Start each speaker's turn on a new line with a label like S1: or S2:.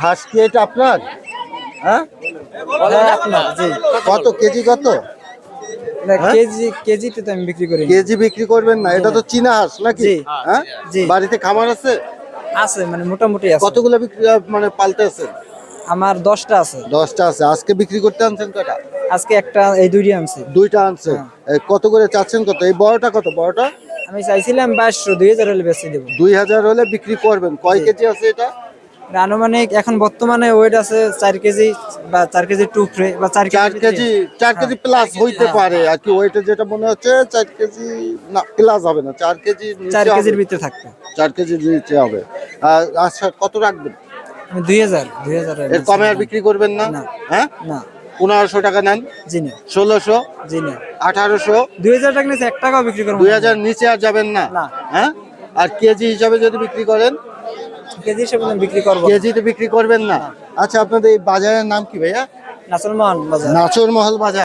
S1: হাঁস কি এটা আপনার? হ্যাঁ,
S2: জি
S1: কত কেজি কত?
S2: না,
S1: হ্যাঁ?
S2: কেজিতে তো আমি বিক্রি করি না।
S1: কেজি বিক্রি করবেন না, এটা তো চীনা হাঁস নাকি?
S2: জি।
S1: হ্যাঁ,
S2: জি।
S1: বাড়িতে খামার আছে?
S2: আছে মানে মোটামুটি আছে।
S1: কতগুলো বিক্রি মানে পালতে আছে?
S2: আমার 10টা আছে।
S1: 10টা আছে। আজকে বিক্রি করতে আনছেন কয়টা?
S2: আজকে একটা এই দুইটি আনছি।
S1: 2টা আনছে।
S2: হ্যাঁ।
S1: কত করে চাচ্ছেন কত? এই বড়টা কত? বড়টা
S2: আমি চাইছিলাম 2200 2000 হলে বেচে দেব।
S1: 2000 হলে বিক্রি করবেন। কয়
S2: জি।
S1: কেজি আছে এটা?
S2: আনুমানিক এখন বর্তমানে ওয়েট আছে 4 কেজি বা 4 কেজি টুকরে বা 4 কেজি
S1: 4 কেজি 4 কেজি প্লাস হইতে
S2: হ্যাঁ।
S1: পারে আর কি। ওইটা যেটা মনে হচ্ছে 4 কেজি না, প্লাস হবে না, 4 কেজি
S2: 4
S1: নিচে হবে।
S2: কেজির ভিতরে থাকবে।
S1: 4 কেজি নিচে হবে। আচ্ছা, কত রাখবেন?
S2: আমি 2000
S1: এর কমে আর বিক্রি করবেন না?
S2: না।
S1: হ্যাঁ,
S2: না।
S1: 1500 টাকা নেন,
S2: জি না।
S1: 1600,
S2: জি না।
S1: 1800,
S2: 2000 টাকা নিচে 1 টাকাও বিক্রি করব না।
S1: 2000 নিচে আর যাবেন না?
S2: না।
S1: হ্যাঁ, আর কেজি হিসাবে যদি বিক্রি করেন?
S2: কেজি হিসেবে আমি বিক্রি করব না।
S1: কেজিতে বিক্রি করবেন না? আচ্ছা, আপনাদের এই বাজারের নাম কি ভাইয়া?
S2: নাসরমান বাজার।
S1: নাচর মহল বাজার।